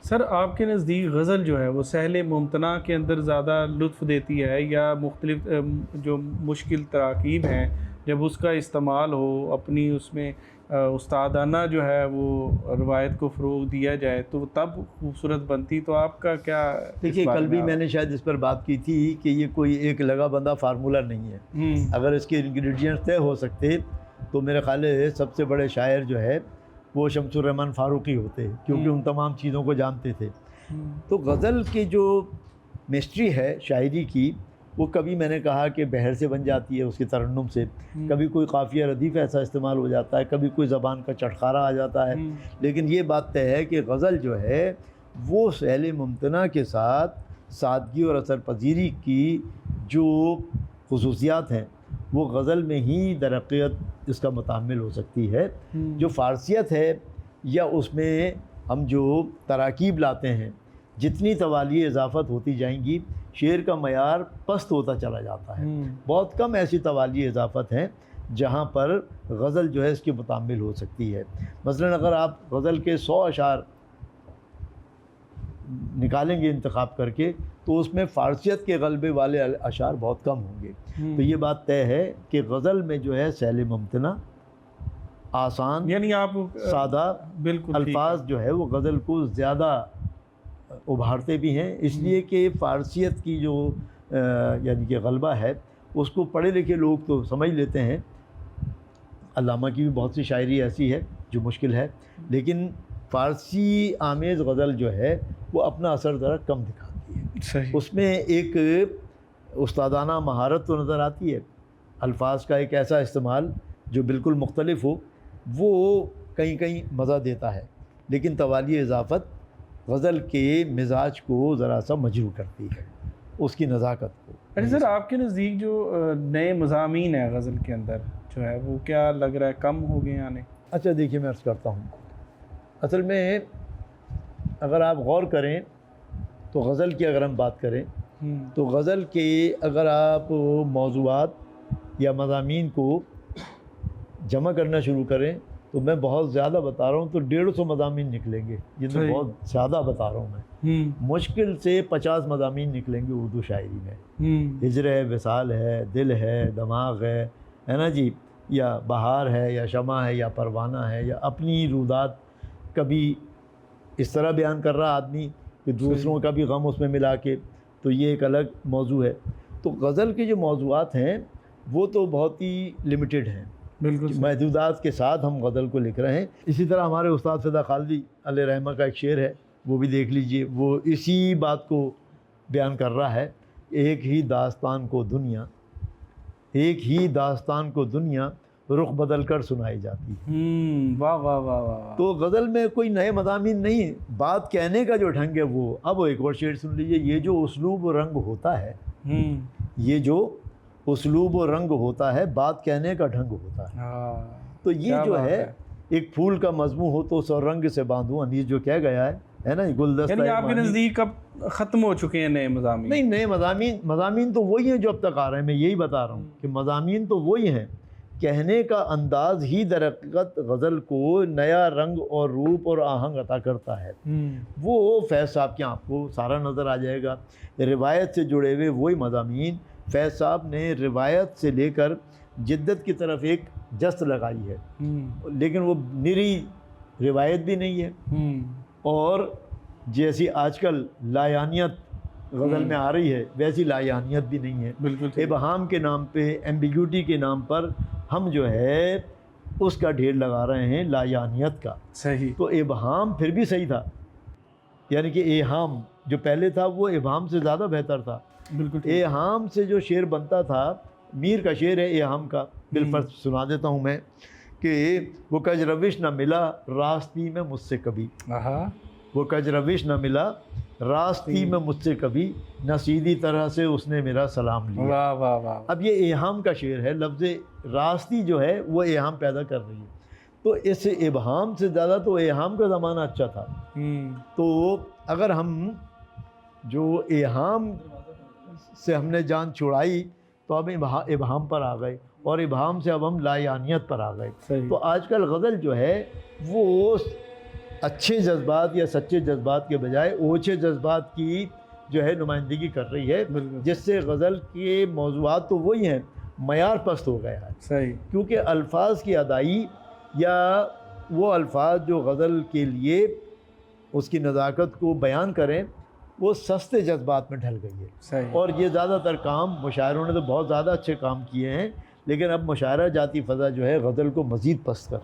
سر آپ کے نزدیک غزل جو ہے وہ سہل ممتنع کے اندر زیادہ لطف دیتی ہے یا مختلف جو مشکل تراکیب ہیں جب اس کا استعمال ہو اپنی اس میں استادانہ جو ہے وہ روایت کو فروغ دیا جائے تو تب خوبصورت بنتی؟ تو آپ کا کیا دیکھیے کل بھی میں نے شاید اس پر بات کی تھی کہ یہ کوئی ایک لگا بندہ فارمولہ نہیں ہے. اگر اس کے انگریڈینٹس طے ہو سکتے تو میرے خیال ہے سب سے بڑے شاعر جو ہے وہ شمس الرحمن فاروقی ہوتے کیونکہ ان تمام چیزوں کو جانتے تھے. تو غزل کی جو مسٹری ہے شاعری کی وہ کبھی میں نے کہا کہ بحر سے بن جاتی ہے اس کے ترنم سے، کبھی کوئی قافیہ ردیف ایسا استعمال ہو جاتا ہے، کبھی کوئی زبان کا چٹخارا آ جاتا ہے. لیکن یہ بات طے ہے کہ غزل جو ہے وہ سہل ممتنع کے ساتھ سادگی اور اثر پذیری کی جو خصوصیات ہیں وہ غزل میں ہی درقیت اس کا متحمل ہو سکتی ہے. جو فارسیت ہے یا اس میں ہم جو تراکیب لاتے ہیں، جتنی توالی اضافت ہوتی جائیں گی شعر کا معیار پست ہوتا چلا جاتا ہے. بہت کم ایسی توالی اضافت ہیں جہاں پر غزل جو ہے اس کے متحمل ہو سکتی ہے. مثلا اگر آپ غزل کے 100 اشعار نکالیں گے انتخاب کر کے تو اس میں فارسیت کے غلبے والے اشعار بہت کم ہوں گے. تو یہ بات طے ہے کہ غزل میں جو ہے سہل ممتنع، آسان، یعنی آپ سادہ بالکل الفاظ جو ہے وہ غزل کو زیادہ ابھارتے بھی ہیں، اس لیے کہ فارسیت کی جو یعنی کہ غلبہ ہے اس کو پڑھے لکھے لوگ تو سمجھ لیتے ہیں. علامہ کی بھی بہت سی شاعری ایسی ہے جو مشکل ہے، لیکن فارسی آمیز غزل جو ہے وہ اپنا اثر ذرا کم دکھاتی ہے. صحیح. اس میں ایک استادانہ مہارت تو نظر آتی ہے، الفاظ کا ایک ایسا استعمال جو بالکل مختلف ہو وہ کہیں کہیں مزہ دیتا ہے، لیکن توالی اضافت غزل کے مزاج کو ذرا سا مجروح کرتی ہے، اس کی نزاکت کو. اچھا سر، آپ کے نزدیک جو نئے مضامین ہیں غزل کے اندر جو ہے وہ کیا لگ رہا ہے کم ہو گئے آنے؟ اچھا دیکھیے میں عرض کرتا ہوں، اصل میں اگر آپ غور کریں تو غزل کی اگر ہم بات کریں تو غزل کے اگر آپ موضوعات یا مضامین کو جمع کرنا شروع کریں تو میں بہت زیادہ بتا رہا ہوں تو 150 مضامین نکلیں گے. یہ تو بہت زیادہ بتا رہا ہوں میں. مشکل سے 50 مضامین نکلیں گے اردو شاعری میں. ہجر ہے، وصال ہے، دل ہے، دماغ ہے نا جی، یا بہار ہے، یا شمع ہے، یا پروانہ ہے، یا اپنی رودات کبھی اس طرح بیان کر رہا آدمی کہ دوسروں کا بھی غم اس میں ملا کے، تو یہ ایک الگ موضوع ہے. تو غزل کے جو موضوعات ہیں وہ تو بہت ہی لمیٹڈ ہیں، بالکل محدودات کے ساتھ ہم غزل کو لکھ رہے ہیں. اسی طرح ہمارے استاد فدا خالدی علیہ رحمہ کا ایک شعر ہے، وہ بھی دیکھ لیجئے، وہ اسی بات کو بیان کر رہا ہے. ایک ہی داستان کو دنیا، ایک ہی داستان کو دنیا رخ بدل کر سنائی جاتی ہے. واہ واہ واہ واہ. تو غزل میں کوئی نئے مضامین نہیں، بات کہنے کا جو ڈھنگ ہے وہ. اب ایک اور شعر سن لیجئے، یہ جو اسلوب و رنگ ہوتا ہے، یہ جو اسلوب و رنگ ہوتا ہے بات کہنے کا ڈھنگ ہوتا ہے. تو یہ جو ہے ایک پھول کا مضمون ہو تو سو رنگ سے باندھوں، انیس جو کہہ گیا ہے نا گلدستہ. یعنی آپ کے نزدیک اب ختم ہو چکے ہیں نئے مضامین؟ نہیں، نئے مضامین تو وہی ہیں جو اب تک آ رہے ہیں. میں یہی بتا رہا ہوں کہ مضامین تو وہی ہیں، کہنے کا انداز ہی در حقیقت غزل کو نیا رنگ اور روپ اور آہنگ عطا کرتا ہے. وہ فیض صاحب کے آپ کو سارا نظر آ جائے گا، روایت سے جڑے ہوئے وہی مضامین. فیض صاحب نے روایت سے لے کر جدت کی طرف ایک جست لگائی ہے، لیکن وہ نری روایت بھی نہیں ہے، اور جیسی آج کل لایانیت غزل میں آ رہی ہے ویسی لایانیت بھی نہیں ہے. بالکل ابہام کے نام پہ، ایمبیگوٹی کے نام پر ہم جو ہے اس کا ڈھیر لگا رہے ہیں، لایانیت کا. صحیح. تو ابہام پھر بھی صحیح تھا، یعنی کہ ایہام جو پہلے تھا وہ ابہام سے زیادہ بہتر تھا. بالکل. ایہام سے جو شعر بنتا تھا، میر کا شعر ہے ایہام کا، بالفرض سنا دیتا ہوں میں کہ وہ کج روش نہ ملا راستی میں مجھ سے کبھی، وہ کج روش نہ ملا راستی میں مجھ سے کبھی، نہ سیدھی طرح سے اس نے میرا سلام لیا. واہ واہ واہ. اب یہ ایہام کا شعر ہے، لفظ راستی جو ہے وہ ایہام پیدا کر رہی ہے. تو اس ابہام سے زیادہ تو ایہام کا زمانہ اچھا تھا. تو اگر ہم جو ایہام سے ہم نے جان چھڑائی تو اب ابہام پر آ گئے، اور ابہام سے اب ہم لایانیت پر آ گئے. تو آج کل غزل جو ہے وہ اچھے جذبات یا سچے جذبات کے بجائے اوچھے جذبات کی جو ہے نمائندگی کر رہی ہے، جس سے غزل کے موضوعات تو وہی ہیں، معیار پست ہو گیا ہے۔ صحیح، کیونکہ الفاظ کی ادائی یا وہ الفاظ جو غزل کے لیے اس کی نزاکت کو بیان کریں وہ سستے جذبات میں ڈھل گئی ہے۔ صحیح، اور یہ زیادہ تر کام مشاعروں نے تو بہت زیادہ اچھے کام کیے ہیں، لیکن اب مشاعرہ جاتی فضا جو ہے غزل کو مزید پست کر رہی ہے۔